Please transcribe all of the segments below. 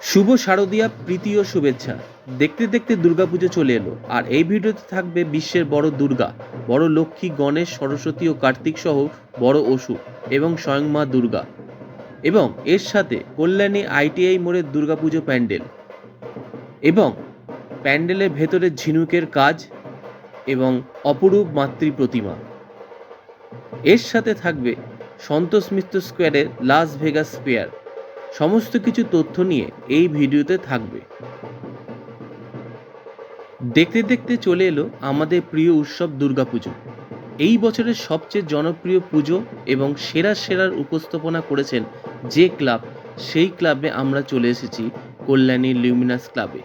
শুভ শারদীয়া প্রীতি ও শুভেচ্ছা। দেখতে দেখতে দুর্গাপুজো চলে এলো, আর এই ভিডিওতে থাকবে বিশ্বের বড় দুর্গা, বড় লক্ষ্মী, গণেশ, সরস্বতী ও কার্তিক সহ বড় অসুর এবং স্বয়ং মা দুর্গা, এবং এর সাথে কল্যাণী আইটিআই মোড়ের দুর্গাপুজো প্যান্ডেল এবং প্যান্ডেলের ভেতরে ঝিনুকের কাজ এবং অপরূপ মাতৃ প্রতিমা। এর সাথে থাকবে সন্তোষ মিত্র স্কোয়ারের লাস ভেগাস ফেয়ার। সমস্ত কিছু তথ্য নিয়ে এই ভিডিওতে থাকবে। দেখতে দেখতে চলে এলো আমাদের প্রিয় উৎসব দুর্গাপুজো। এই বছরের সবচেয়ে জনপ্রিয় পুজো এবং সেরার উপস্থাপনা করেছেন যে ক্লাব, সেই ক্লাবে আমরা চলে এসেছি কল্যাণী লিউমিনাস ক্লাবে।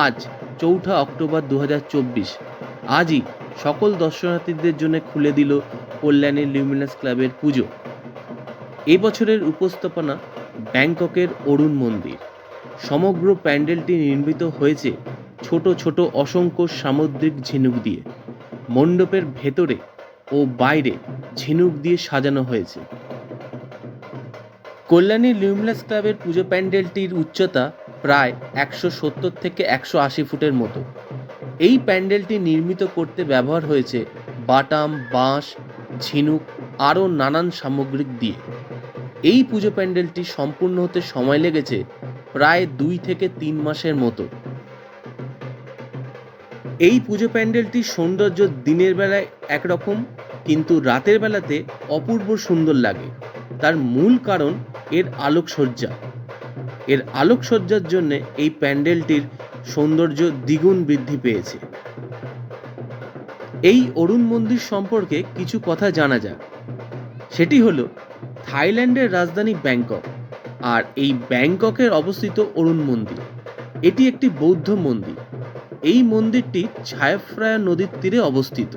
আজ 4 অক্টোবর 2024। আজই সকল দর্শনার্থীদের জন্য খুলে দিল কল্যাণী লিউমিনাস ক্লাবের পুজো। এবছরের উপস্থাপনা ব্যাংককের অরুণ মন্দির। সমগ্র প্যান্ডেলটি নির্মিত হয়েছে ছোট ছোট অসংখ্য সামুদ্রিক ঝিনুক দিয়ে। মণ্ডপের ভেতরে ও বাইরে ঝিনুক দিয়ে সাজানো হয়েছে। কল্যাণী লিউমিনাস ক্লাবের পুজো প্যান্ডেলটির উচ্চতা প্রায় 170 থেকে 180 ফুটের মতো। এই প্যান্ডেলটি নির্মিত করতে ব্যবহার হয়েছে বাটাম, বাঁশ, ঝিনুক আরও নানান সামগ্রিক দিয়ে। এই পুজো প্যান্ডেলটি সম্পূর্ণ হতে সময় লেগেছে প্রায় 2 থেকে 3 মাসের মতো। এই পুজো প্যান্ডেলটির সৌন্দর্য দিনের বেলায় একরকম, কিন্তু রাতের বেলাতে অপূর্ব সুন্দর লাগে। তার মূল কারণ এর আলোকসজ্জা। এর আলোকসজ্জার জন্য এই প্যান্ডেলটির সৌন্দর্য দ্বিগুণ বৃদ্ধি পেয়েছে। এই অরুণ মন্দির সম্পর্কে কিছু কথা জানা যাক। সেটি হলো থাইল্যান্ডের রাজধানী ব্যাংকক, আর এই ব্যাংককের অবস্থিত অরুণ মন্দির। এটি একটি বৌদ্ধ মন্দির। এই মন্দিরটি ছায়াফ্রায়া নদীর তীরে অবস্থিত।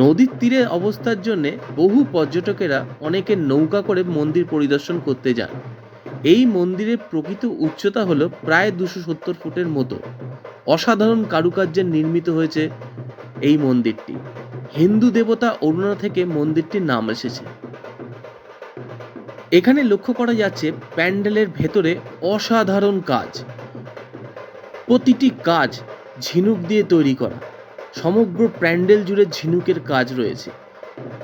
নদীর তীরে অবস্থার জন্য বহু পর্যটকেরা অনেকে নৌকা করে মন্দির পরিদর্শন করতে যান। এই মন্দিরের প্রকৃত উচ্চতা হলো প্রায় 270 ফুটের মতো। অসাধারণ কারুকার্যে নির্মিত হয়েছে এই মন্দিরটি। হিন্দু দেবতা অরুণা থেকে মন্দিরটির নাম এসেছে। এখানে লক্ষ্য করা যাচ্ছে প্যান্ডেলের ভেতরে অসাধারণ কাজ। প্রতিটি কাজ ঝিনুক দিয়ে তৈরি করা। সমগ্র প্যান্ডেল জুড়ে ঝিনুকের কাজ রয়েছে।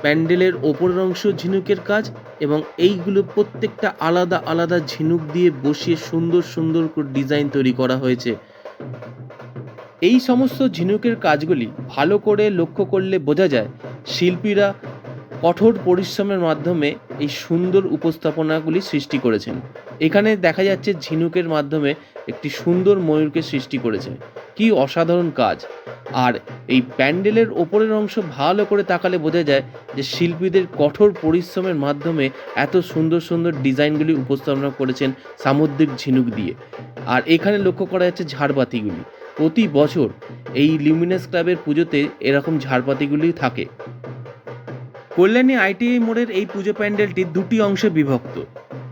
প্যান্ডেলের ওপরের অংশ ঝিনুকের কাজ, এবং এইগুলো প্রত্যেকটা আলাদা আলাদা ঝিনুক দিয়ে বসিয়ে সুন্দর সুন্দর করে ডিজাইন তৈরি করা হয়েছে। এই সমস্ত ঝিনুকের কাজগুলি ভালো করে লক্ষ্য করলে বোঝা যায় শিল্পীরা কঠোর পরিশ্রমের মাধ্যমে এই সুন্দর উপস্থাপনাগুলি সৃষ্টি করেছেন। এখানে দেখা যাচ্ছে ঝিনুকের মাধ্যমে একটি সুন্দর ময়ূরকে সৃষ্টি করেছে। কি অসাধারণ কাজ! আর এই প্যান্ডেলের ওপরের অংশ ভালো করে তাকালে বোঝা যায় যে শিল্পীদের কঠোর পরিশ্রমের মাধ্যমে এত সুন্দর সুন্দর ডিজাইনগুলি উপস্থাপনা করেছেন সামুদ্রিক ঝিনুক দিয়ে। আর এখানে লক্ষ্য করা যাচ্ছে ঝাড়বাতিগুলি। প্রতি বছর এই লিউমিনাস ক্লাবের পুজোতে এরকম ঝাড়বাতিগুলি থাকে। কল্যাণী আইটিআই মোড়ের এই পুজো প্যান্ডেলটি 2টি অংশে বিভক্ত।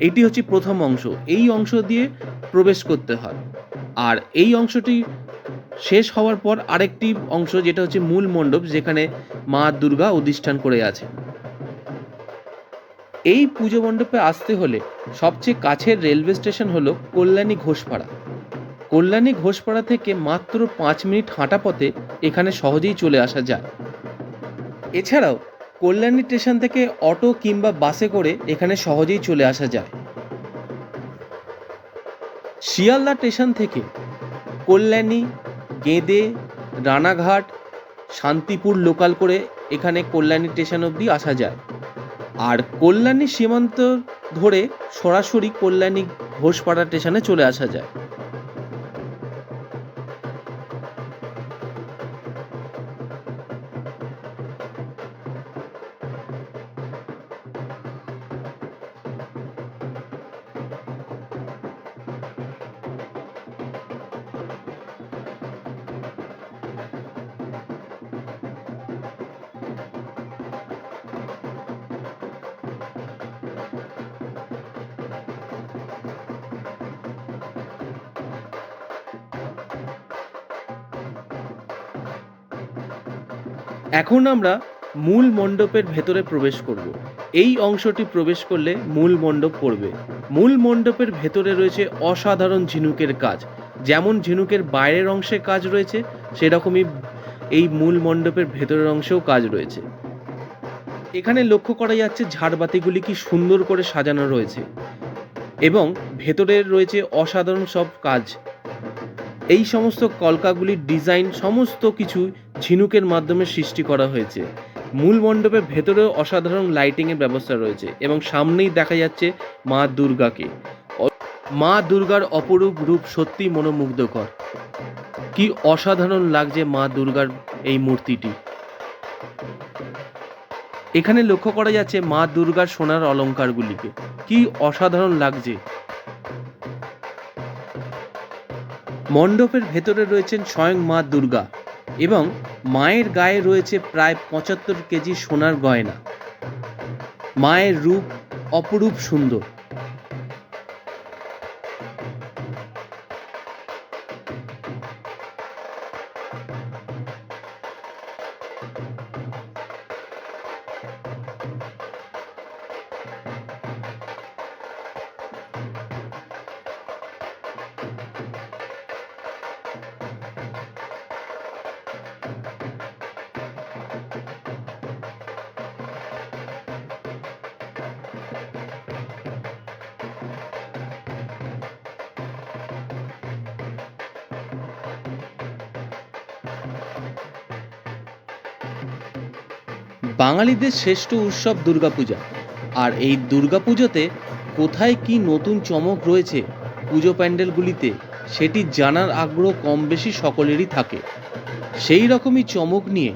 এটি হচ্ছে প্রথম অংশ। এই অংশ দিয়ে প্রবেশ করতে হয়, আর এই অংশটি শেষ হওয়ার পর আরেকটি অংশ, যেটা হচ্ছে মূল মণ্ডপ, যেখানে মা দুর্গা অধিষ্ঠান করে আছেন। এই পুজো মণ্ডপে আসতে হলে সবচেয়ে কাছের রেলওয়ে স্টেশন হলো কল্যাণী ঘোষপাড়া। কল্যাণী ঘোষপাড়া থেকে মাত্র 5 মিনিট হাঁটা পথে এখানে সহজেই চলে আসা যায়। এছাড়াও কল্যাণী স্টেশন থেকে অটো কিংবা বাসে করে এখানে সহজেই চলে আসা যায়। শিয়ালদা স্টেশন থেকে কল্যাণী, গেদে, রানাঘাট, শান্তিপুর লোকাল করে এখানে কল্যাণী স্টেশন অবধি আসা যায়। আর কল্যাণী সীমান্ত ধরে সরাসরি কল্যাণী ঘোষপাড়া স্টেশনে চলে আসা যায়। এখন আমরা মূল মণ্ডপের ভেতরে প্রবেশ করব। এই অংশটি প্রবেশ করলে মূল মণ্ডপ পড়বে। মূল মণ্ডপের ভেতরে রয়েছে অসাধারণ ঝিনুকের কাজ। যেমন ঝিনুকের বাইরের অংশে কাজ রয়েছে, সেরকমই এই মূল মণ্ডপের ভেতরের অংশেও কাজ রয়েছে। এখানে লক্ষ্য করা যাচ্ছে ঝাড়বাতিগুলি কি সুন্দর করে সাজানো রয়েছে এবং ভেতরে রয়েছে অসাধারণ সব কাজ। এই সমস্ত কলকাগুলির ডিজাইন সমস্ত কিছু ঝিনুকের মাধ্যমে সৃষ্টি করা হয়েছে। মূল মণ্ডপের ভেতরেও অসাধারণ লাইটিংয়ের ব্যবস্থা রয়েছে এবং সামনেই দেখা যাচ্ছে মা দুর্গাকে। মা দুর্গার অপরূপ রূপ সত্যি মনোমুগ্ধকর। কি অসাধারণ লাগছে মা দুর্গার এই মূর্তিটি। এখানে লক্ষ্য করা যাচ্ছে মা দুর্গার সোনার অলংকারগুলিকে, কি অসাধারণ লাগছে। মণ্ডপের ভেতরে রয়েছেন স্বয়ং মা দুর্গা এবং মায়ের গায়ে রয়েছে প্রায় 75 কেজি সোনার গয়না। মায়ের রূপ অপরূপ সুন্দর। বাঙালিদের শ্রেষ্ঠ উৎসব দুর্গাপূজা, আর এই দুর্গাপুজোতে কোথায় কি নতুন চমক রয়েছে পুজো প্যান্ডেলগুলিতে সেটি জানার আগ্রহ কম বেশি সকলেরই থাকে। সেই রকমই চমক নিয়ে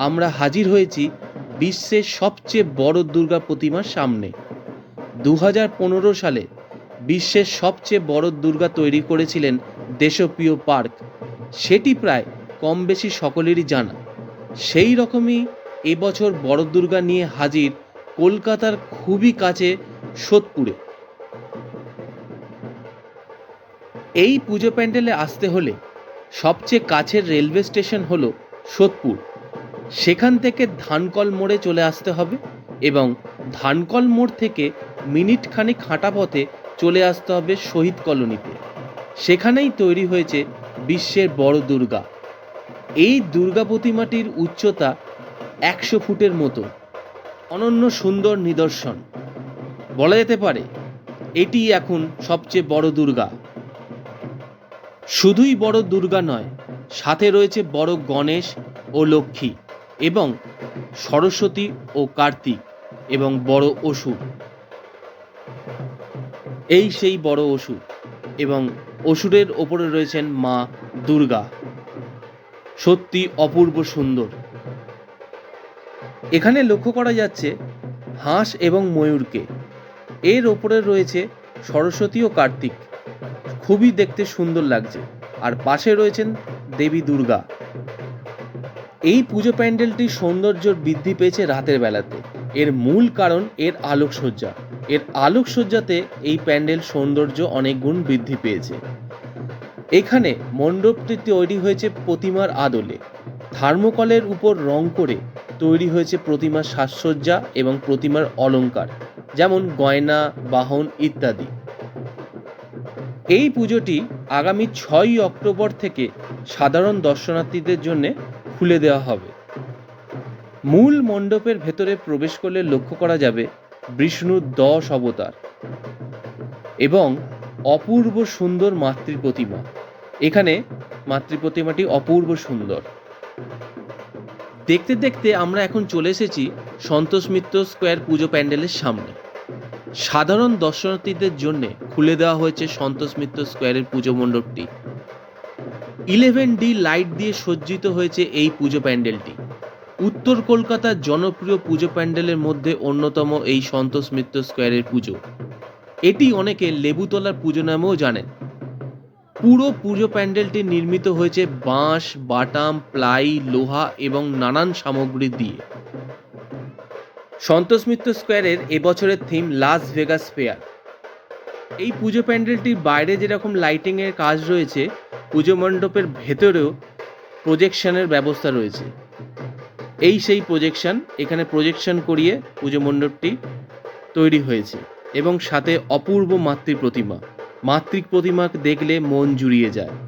আমরা হাজির হয়েছি বিশ্বের সবচেয়ে বড় দুর্গা প্রতিমার সামনে। 2015 সালে বিশ্বের সবচেয়ে বড় দুর্গা তৈরি করেছিলেন দেশপ্রিয় পার্ক। সেটি প্রায় কম বেশি সকলেরই জানা। সেই রকমই এবছর বড় দুর্গা নিয়ে হাজির কলকাতার খুবই কাছে সোদপুরে। এই পুজো প্যান্ডেলে আসতে হলে সবচেয়ে কাছের রেলওয়ে স্টেশন হলো সোদপুর। সেখান থেকে ধানকল মোড়ে চলে আসতে হবে এবং ধানকল মোড় থেকে মিনিট খানিক হাঁটা পথে চলে আসতে হবে শহীদ কলোনিতে। সেখানেই তৈরি হয়েছে বিশ্বের বড় দুর্গা। এই দুর্গা প্রতিমাটির উচ্চতা 100 ফুটের মতো, অনন্য সুন্দর নিদর্শন। বলা যেতে পারে এটি এখন সবচেয়ে বড় দুর্গা। শুধুই বড় দুর্গা নয়, সাথে রয়েছে বড় গণেশ ও লক্ষ্মী এবং সরস্বতী ও কার্তিক এবং বড় অসুর। এই সেই বড় অসুর এবং অসুরের ওপরে রয়েছেন মা দুর্গা। সত্যি অপূর্ব সুন্দর। এখানে লক্ষ্য করা যাচ্ছে হাঁস এবং ময়ূরকে। এর ওপরে রয়েছে সরস্বতী ও কার্তিক। খুবই দেখতে সুন্দর লাগছে। আর পাশে রয়েছেন দেবী দুর্গা। এই পুজো প্যান্ডেলটির সৌন্দর্য বৃদ্ধি পেয়েছে রাতের বেলাতে। এর মূল কারণ এর আলোকসজ্জা। এর আলোকসজ্জাতে এই প্যান্ডেল সৌন্দর্য অনেক গুণ বৃদ্ধি পেয়েছে। এখানে মণ্ডপটি তৈরি হয়েছে প্রতিমার আদলে। থার্মোকলের উপর রং করে তৈরি হয়েছে প্রতিমার সাজসজ্জা এবং প্রতিমার অলংকার, যেমন গয়না, বাহন ইত্যাদি। এই পুজোটি আগামী 6 অক্টোবর থেকে সাধারণ দর্শনার্থীদের জন্য খুলে দেওয়া হবে। মূল মণ্ডপের ভেতরে প্রবেশ করলে লক্ষ্য করা যাবে বিষ্ণুর 10 অবতার এবং অপূর্ব সুন্দর মাতৃ প্রতিমা। এখানে মাতৃ প্রতিমাটি অপূর্ব সুন্দর। দেখতে দেখতে আমরা এখন চলে এসেছি সন্তোষ মিত্র স্কোয়ার পুজো প্যান্ডেলের সামনে। সাধারণ দর্শনার্থীদের জন্য খুলে দেওয়া হয়েছে সন্তোষ মিত্র স্কোয়ারের পুজো মণ্ডপটি। 11D লাইট দিয়ে সজ্জিত হয়েছে এই পুজো প্যান্ডেলটি। উত্তর কলকাতার জনপ্রিয় পুজো প্যান্ডেলের মধ্যে অন্যতম এই সন্তোষ মিত্র স্কোয়ারের পুজো। এটি অনেকে লেবুতলার পুজো নামেও জানেন। পুরো পুজো প্যান্ডেলটি নির্মিত হয়েছে বাঁশ, বাটাম, প্লাই, লোহা এবং নানান সামগ্রী দিয়ে। সন্তোষ মিত্র স্কোয়ারের এবছরের থিম লাস ভেগাস ফেয়ার। এই পুজো প্যান্ডেলটির বাইরে যেরকম লাইটিংয়ের কাজ রয়েছে, পুজো মণ্ডপের ভেতরেও প্রজেকশনের ব্যবস্থা রয়েছে। এই সেই প্রজেকশন। এখানে প্রজেকশন করিয়ে পুজো মণ্ডপটি তৈরি হয়েছে। এবং সাথে অপূর্ব মাতৃ প্রতিমা দেখলে মন জুড়িয়ে যায়।